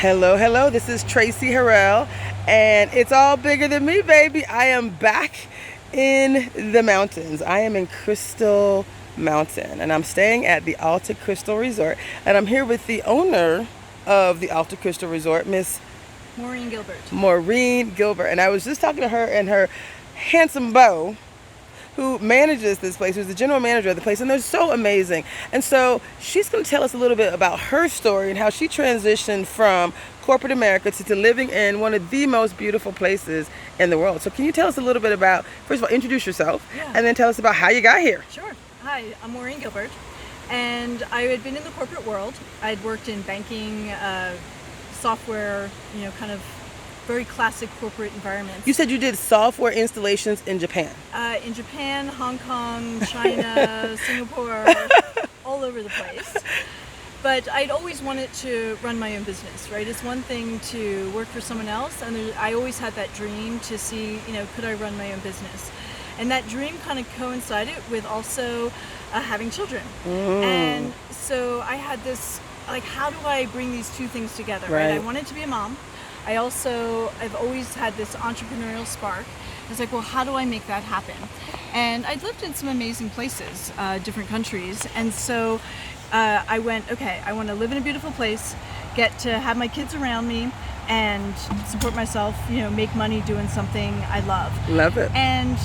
Hello, hello. This is Traci Harrell, and it's all bigger than me, baby. I am back in the mountains. I am in Crystal Mountain, and I'm staying at the Alta Crystal Resort, and I'm here with the owner of the Alta Crystal Resort, Miss Maureen Gilbert. Maureen Gilbert. And I was just talking to her and her handsome beau, who manages this place, who's the general manager of the place, and they're so amazing. And so she's going to tell us a little bit about her story and how she transitioned from corporate America to living in one of the most beautiful places in the world. So can you tell us a little bit about, first of all, introduce yourself, and then tell us about how you got here. Sure. Hi, I'm Maureen Gilbert, and I had been in the corporate world. I'd worked in banking, software, kind of very classic corporate environments. You said you did software installations in Japan. In Japan, Hong Kong, China, Singapore, all over the place. But I'd always wanted to run my own business, right? It's one thing to work for someone else, and I always had that dream to see, could I run my own business? And that dream kind of coincided with also having children. And so I had this, how do I bring these two things together, right? I wanted to be a mom. I've always had this entrepreneurial spark. I was like, well, how do I make that happen? And I'd lived in some amazing places, different countries. And so I went, okay, I want to live in a beautiful place, get to have my kids around me, and support myself, make money doing something I love. Love it. And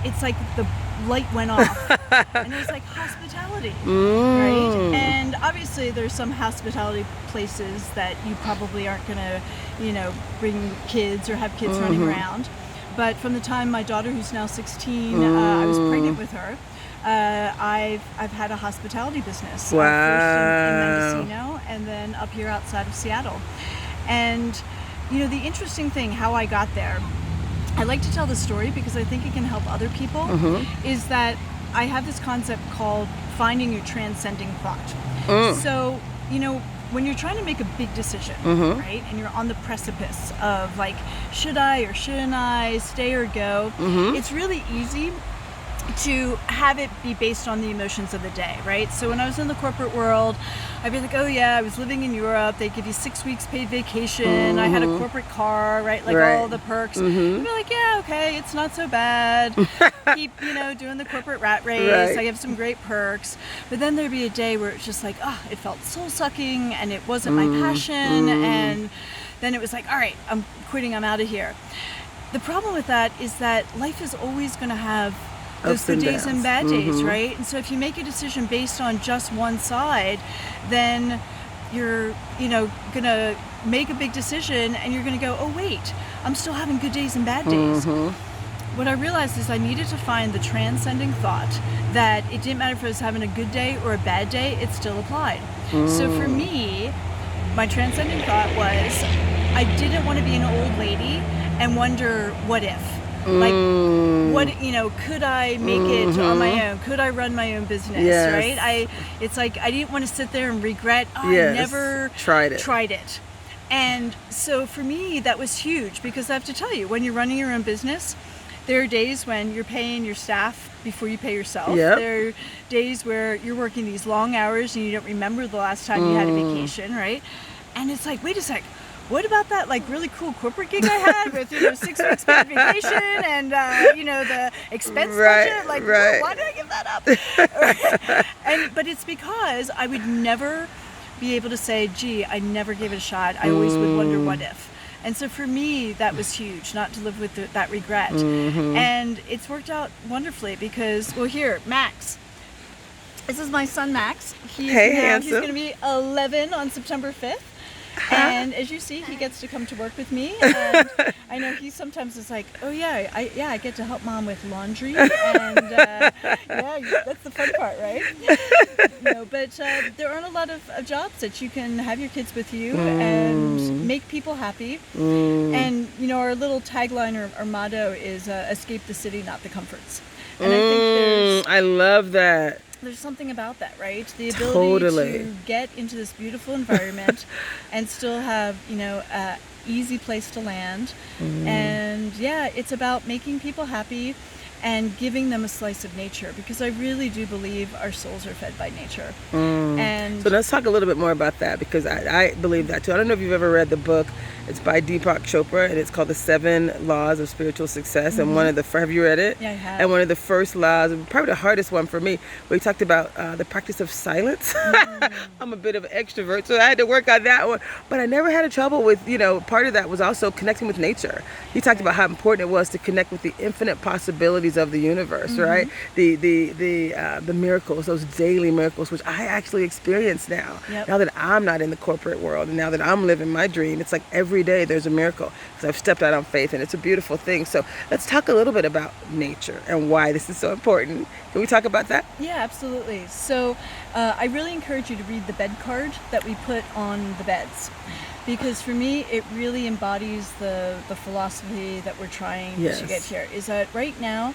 it's like the light went off. And it was like hospitality, right? And obviously there's some hospitality places that you probably aren't gonna, bring kids or have kids running around. But from the time my daughter, who's now 16, I was pregnant with her, I've had a hospitality business. Wow. First in Mendocino, and then up here outside of Seattle. And the interesting thing, how I got there, I like to tell the story because I think it can help other people, is that I have this concept called finding your transcending thought. So, when you're trying to make a big decision, right, and you're on the precipice of should I or shouldn't I, stay or go, it's really easy to have it be based on the emotions of the day, right? So when I was in the corporate world, I'd be like, oh yeah, I was living in Europe, they give you 6 weeks paid vacation, I had a corporate car, right? All the perks. I'd be like, yeah, okay, it's not so bad. Keep, doing the corporate rat race, I have some great perks. But then there'd be a day where it's just like, it felt soul-sucking, and it wasn't my passion, and then it was like, all right, I'm quitting, I'm out of here. The problem with that is that life is always gonna have those good days and bad days, right? And so if you make a decision based on just one side, then you're, gonna make a big decision, and you're gonna go, oh wait, I'm still having good days and bad days. What I realized is I needed to find the transcending thought that it didn't matter if I was having a good day or a bad day, it still applied. So for me, my transcending thought was, I didn't want to be an old lady and wonder what if. Could I make it on my own? Could I run my own business, right? I didn't want to sit there and regret, I never tried it. And so for me, that was huge, because I have to tell you, when you're running your own business, there are days when you're paying your staff before you pay yourself. There are days where you're working these long hours and you don't remember the last time you had a vacation, right? And it's like, wait a sec, what about that really cool corporate gig I had with 6 weeks paid vacation and the expense budget? Why did I give that up? But it's because I would never be able to say, gee, I never gave it a shot. I always would wonder what if. And so for me, that was huge, not to live with that regret. And it's worked out wonderfully because, well, here, Max. This is my son, Max. He's going to be 11 on September 5th. And as you see, he gets to come to work with me, and I know he sometimes is like, oh yeah, I get to help mom with laundry, and that's the fun part, right? But there aren't a lot of jobs that you can have your kids with you and make people happy. And our little tagline or motto is escape the city, not the comforts. And I think I love that. There's something about that, right? The ability to get into this beautiful environment and still have, a easy place to land. And it's about making people happy and giving them a slice of nature, because I really do believe our souls are fed by nature. And So let's talk a little bit more about that, because I believe that too. I don't know if you've ever read the book. It's by Deepak Chopra, and it's called The 7 Laws of Spiritual Success. And have you read it? Yeah, I have. And one of the first laws, probably the hardest one for me, where he talked about the practice of silence. I'm a bit of an extrovert, so I had to work on that one. But I never had a trouble with, part of that was also connecting with nature. He talked about how important it was to connect with the infinite possibilities of the universe, right? The miracles, those daily miracles, which I actually experience now. Now that I'm not in the corporate world, and now that I'm living my dream, it's like every day there's a miracle, because I've stepped out on faith, and it's a beautiful thing. So let's talk a little bit about nature and why this is so important. Can we talk about that? Yeah, absolutely. So I really encourage you to read the bed card that we put on the beds, because for me it really embodies the philosophy that we're trying to get here. Is that right now,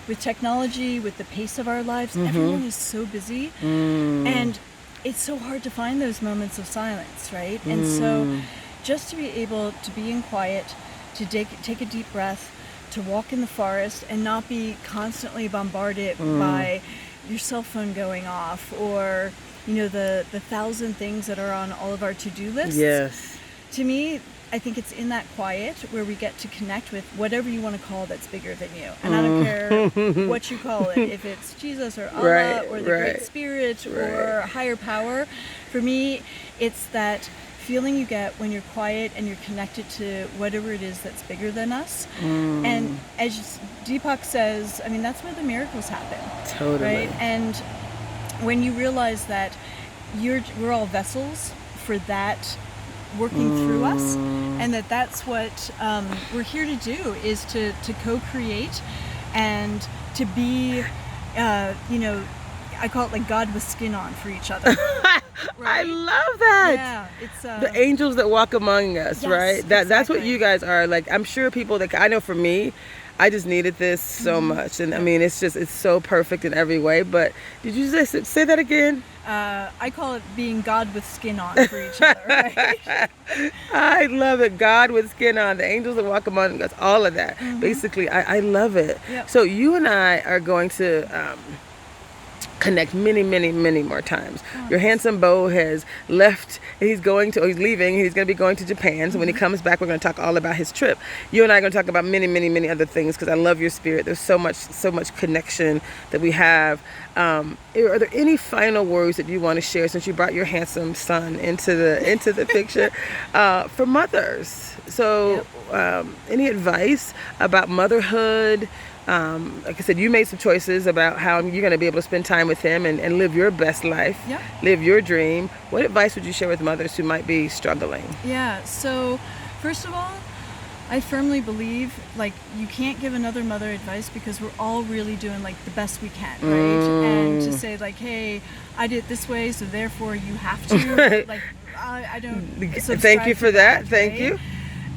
with technology, with the pace of our lives, everyone is so busy, and it's so hard to find those moments of silence, right? And so just to be able to be in quiet, to take a deep breath, to walk in the forest and not be constantly bombarded by your cell phone going off, or the 1,000 things that are on all of our to-do lists. Yes. To me, I think it's in that quiet where we get to connect with whatever you want to call that's bigger than you. And I don't care what you call it, if it's Jesus or Allah or the Great Spirit or higher power. For me, it's that feeling you get when you're quiet and you're connected to whatever it is that's bigger than us. And as Deepak says, I mean, that's where the miracles happen. Totally. Right? And when you realize that we're all vessels for that working through us, and that's what we're here to do, is to co-create and to be, I call it like God with skin on for each other. I love that. Yeah, it's the angels that walk among us, right? That's what you guys are. Like, I'm sure people that I know, for me, I just needed this so much, and I mean, it's so perfect in every way. But did you just say that again? I call it being God with skin on for each other, right? I love it. God with skin on, the angels that walk among us, all of that. Basically, I love it. Yep. So you and I are going to connect many, many, many more times. Your handsome beau has left. He's leaving. He's going to be going to Japan. So when he comes back, we're going to talk all about his trip. You and I are going to talk about many, many, many other things, because I love your spirit. There's so much connection that we have. Are there any final words that you want to share, since you brought your handsome son into the picture, for mothers? So any advice about motherhood? Like I said, you made some choices about how you're going to be able to spend time with him and live your best life, live your dream. What advice would you share with mothers who might be struggling? Yeah, so first of all, I firmly believe, like, you can't give another mother advice, because we're all really doing, like, the best we can, right? And to say, like, hey, I did it this way, so therefore you have to, like, I don't subscribe Thank you for that. right? Thank you.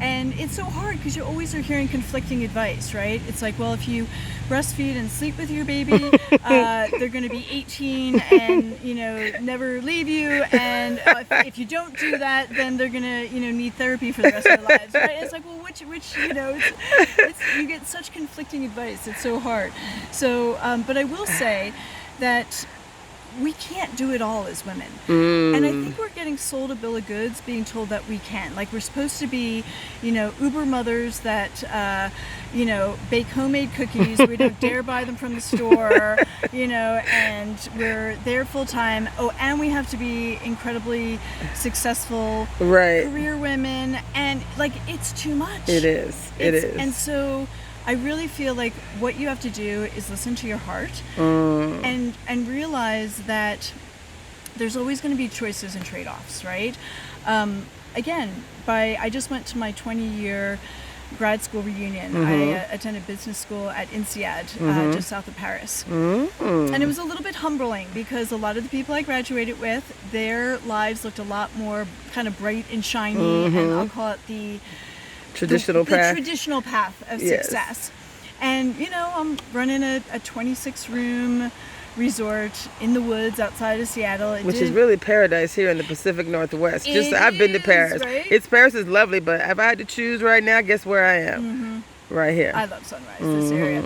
And it's so hard, because you always are hearing conflicting advice, right? It's like, well, if you breastfeed and sleep with your baby, they're going to be 18 and, never leave you. And if you don't do that, then they're going to, need therapy for the rest of their lives, right? It's like, well, which you get such conflicting advice. It's so hard. So, but I will say that we can't do it all as women. And I think we're getting sold a bill of goods, being told that we can. Like, we're supposed to be, Uber mothers that, bake homemade cookies. We don't dare buy them from the store, and we're there full time. Oh, and we have to be incredibly successful career women. And, like, it's too much. It is. It is. And so I really feel like what you have to do is listen to your heart and realize that there's always going to be choices and trade-offs, right? I just went to my 20-year grad school reunion. I attended business school at INSEAD, just south of Paris. And it was a little bit humbling, because a lot of the people I graduated with, their lives looked a lot more kind of bright and shiny, and I'll call it the traditional path of success. And I'm running a 26-room resort in the woods outside of Seattle, which is really paradise here in the Pacific Northwest. I've been to Paris. Right? Paris is lovely, but if I had to choose right now, guess where I am? Right here. I love Sunrise, this area.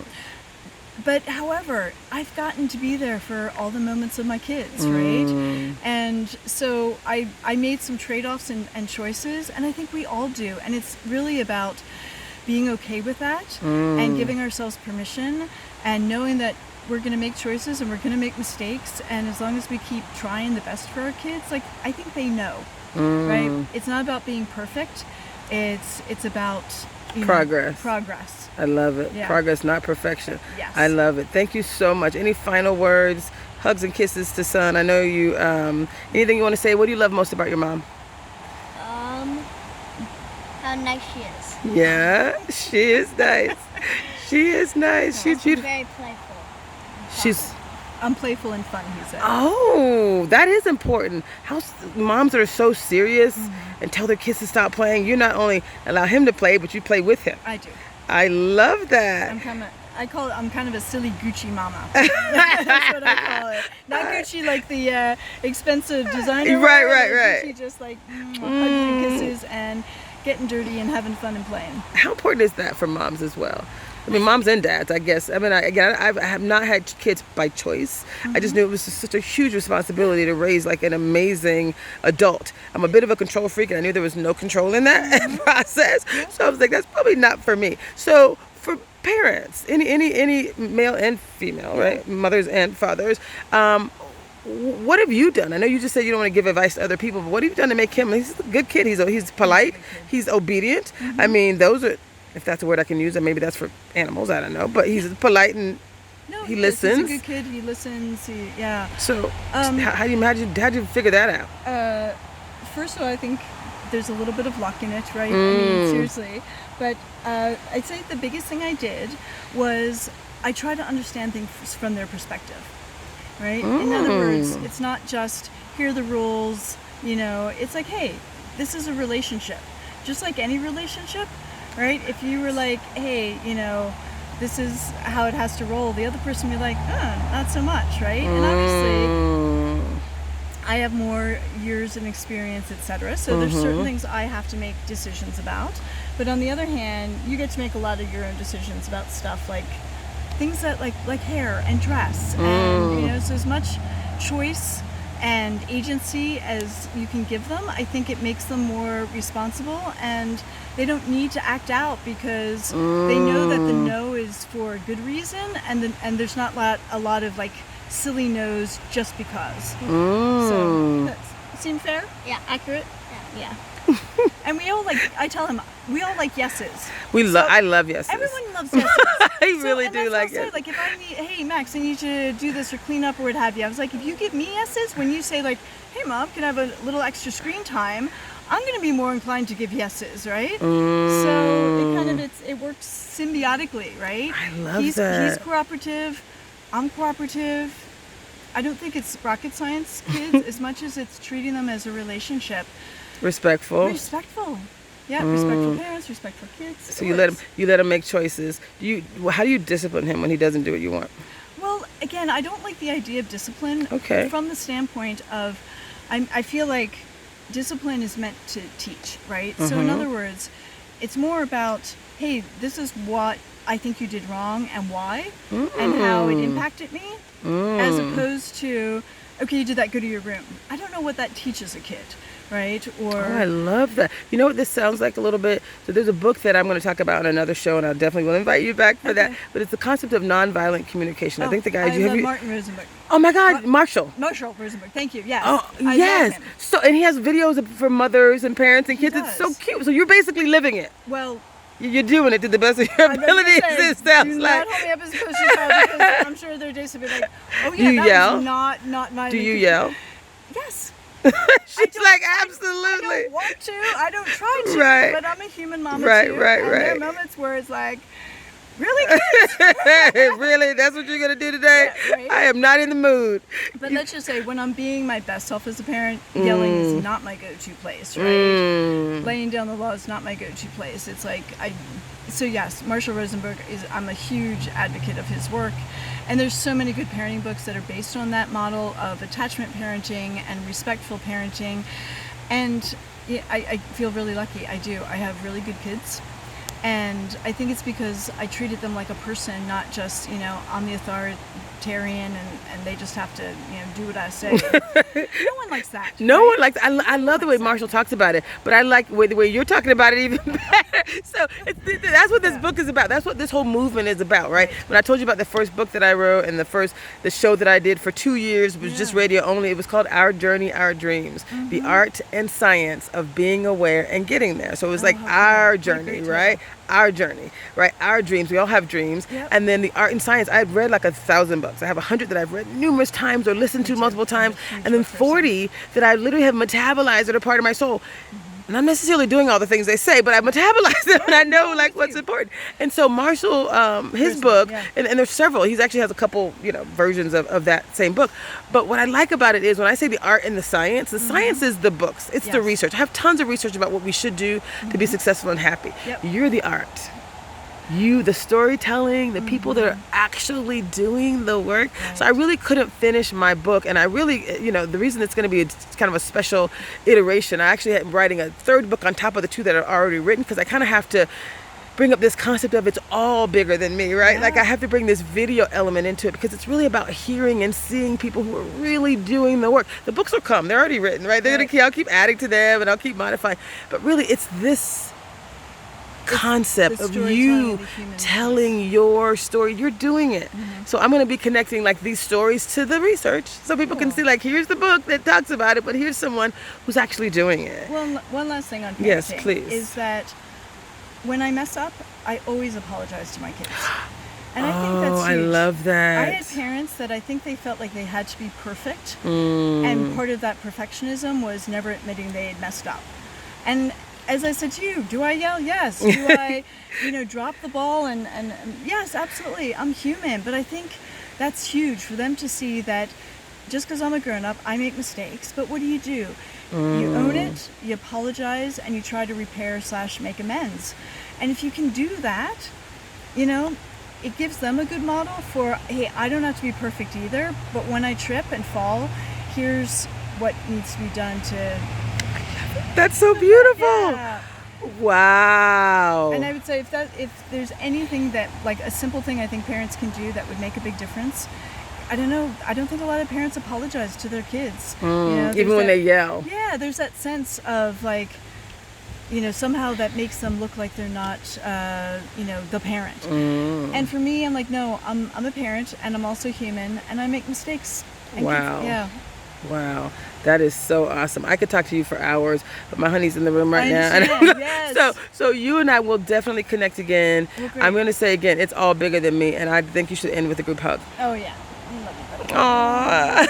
But however, I've gotten to be there for all the moments of my kids, right? And so I made some trade-offs and choices, and I think we all do. And it's really about being okay with that and giving ourselves permission and knowing that we're going to make choices and we're going to make mistakes. And as long as we keep trying the best for our kids, like, I think they know, right? It's not about being perfect. It's about progress. I love it. Yeah. Progress, not perfection. Yes. I love it. Thank you so much. Any final words, hugs and kisses to son? I know you, anything you want to say? What do you love most about your mom? How nice she is. Yeah, she is nice. She is nice. She's Very playful. She's... I'm playful and fun, he said. Oh, that is important. Moms that are so serious and tell their kids to stop playing, you not only allow him to play, but you play with him. I do. I love that. I'm kind of a silly Gucci mama. That's what I call it. Not Gucci like the expensive designer. Right. Gucci just like hugs and kisses and getting dirty and having fun and playing. How important is that for moms as well? I mean, moms and dads, I guess. I mean, I have not had kids by choice. I just knew it was just such a huge responsibility to raise like an amazing adult. I'm a bit of a control freak, and I knew there was no control in that process. So I was like, that's probably not for me. So for parents, any male and female, right, mothers and fathers, what have you done? I know you just said you don't want to give advice to other people, but what have you done to make him? He's a good kid. He's polite. He's obedient. I mean, those are, if that's a word I can use, and maybe that's for animals, I don't know. But he's polite and he listens. He's a good kid. He listens. So how do you figure that out? First of all, I think there's a little bit of luck in it, right? I mean, seriously. But I'd say the biggest thing I did was I try to understand things from their perspective, right? In other words, it's not just here are the rules, it's like, hey, this is a relationship. Just like any relationship, right? If you were like, hey, this is how it has to roll, the other person would be like, not so much, right? And obviously, I have more years of experience, etc. So there's certain things I have to make decisions about. But on the other hand, you get to make a lot of your own decisions about stuff like things that like hair and dress, and so as much choice and agency as you can give them, I think it makes them more responsible, and they don't need to act out because they know that the no is for a good reason, and there's not a lot of like silly no's just because. So that seem fair? Yeah. Accurate? Yeah. And we all I tell him, we all like yeses. I love yeses. Everyone loves yeses. I really do like it. Like if I need, hey Max, I need you to do this or clean up or what have you. I was like, if you give me yeses, when you say like, hey Mom, can I have a little extra screen time? I'm going to be more inclined to give yeses, right? So it works symbiotically, right? I love that. He's cooperative. I'm cooperative. I don't think it's rocket science, kids, as much as it's treating them as a relationship. Respectful. Yeah, respectful parents, respectful kids. So you let him make choices. How do you discipline him when he doesn't do what you want? Well, again, I don't like the idea of discipline. Okay. From the standpoint of, I feel like discipline is meant to teach, right? So in other words, it's more about, hey, this is what I think you did wrong and why, and how it impacted me, as opposed to, okay, you did that, go to your room. I don't know what that teaches a kid, right? Or I love that. You know what this sounds like a little bit? So there's a book that I'm going to talk about in another show, and I definitely will invite you back for that. But it's the concept of nonviolent communication. I think the guy... I love Martin Rosenberg. Oh my God, Marshall Rosenberg. Thank you. Yes. Oh, I yes. love him. So, and he has videos for mothers and parents and kids. It's so cute. So you're basically living it. Well, you're doing it to the best of your abilities. It sounds do like. not hold me up as a poster child because I'm sure there are days to be like, oh yeah, you that yell? was not my. Do you yell? Yes. She's like, absolutely. I don't want to. I don't try to. Right. But I'm a human mama Right. too. And there are moments where it's like, really, kids? Really? That's what you're gonna do today? Yeah, right. I am not in the mood. But let's just say, when I'm being my best self as a parent, yelling is not my go-to place, right? Laying down the law is not my go-to place. It's like So yes, Marshall Rosenberg I'm a huge advocate of his work. And there's so many good parenting books that are based on that model of attachment parenting and respectful parenting. And yeah, I feel really lucky. I do. I have really good kids. And I think it's because I treated them like a person, not just, I'm the authoritarian and they just have to, do what I say. No one likes that. No right? one likes. I love the way Marshall talks about it, but I like the way you're talking about it even better. So that's what this book is about. That's what this whole movement is about, right? When I told you about the first book that I wrote and the show that I did for 2 years was just radio only. It was called Our Journey, Our Dreams: The Art and Science of Being Aware and Getting There. So it was like our journey, right? Our journey, right? Our dreams. We all have dreams. Yep. And then the art and science. I've read like 1,000 books. I have 100 that I've read numerous times or listened to multiple times, and then 40 that I literally have metabolized that are part of my soul. And I'm necessarily doing all the things they say, but I metabolize them and I know like what's important. And so Marshall, his book, and there's several. He actually has a couple, versions of that same book. But what I like about it is when I say the art and the science is the books. It's the research. I have tons of research about what we should do to be successful and happy. Yep. You're the art. You, the storytelling, the people that are actually doing the work. So I really couldn't finish my book, and I really, the reason it's going to be kind of a special iteration. I actually am writing a third book on top of the two that are already written, because I kind of have to bring up this concept of it's all bigger than me, right? Yeah. Like I have to bring this video element into it, because it's really about hearing and seeing people who are really doing the work. The books will come; they're already written, right? I'll keep adding to them, and I'll keep modifying. But really, it's this concept of you telling your story. You're doing it. So I'm going to be connecting like these stories to the research, so people can see like, here's the book that talks about it, but here's someone who's actually doing it. Well, one last thing on parenting. Yes, please. Is that when I mess up, I always apologize to my kids. And I think that's huge. I love that. I had parents that I think they felt like they had to be perfect. And part of that perfectionism was never admitting they had messed up. And as I said to you, do I yell? Yes. Do I, drop the ball? And yes, absolutely. I'm human. But I think that's huge for them to see that just because I'm a grown-up, I make mistakes. But what do? You own it, you apologize, and you try to repair / make amends. And if you can do that, it gives them a good model for, hey, I don't have to be perfect either, but when I trip and fall, here's what needs to be done to... That's so beautiful. Yeah. Wow. And I would say if there's anything that, like a simple thing I think parents can do that would make a big difference, I don't know. I don't think a lot of parents apologize to their kids. Even when they yell. Yeah, there's that sense of like, somehow that makes them look like they're not, the parent. And for me, I'm like, no, I'm a parent, and I'm also human, and I make mistakes. And Wow. Wow, that is so awesome. I could talk to you for hours, but my honey's in the room right now. Yes. So you and I will definitely connect again. Well, great. I'm going to say again, it's all bigger than me, and I think you should end with a group hug. Oh, yeah. Love you, buddy. Aww.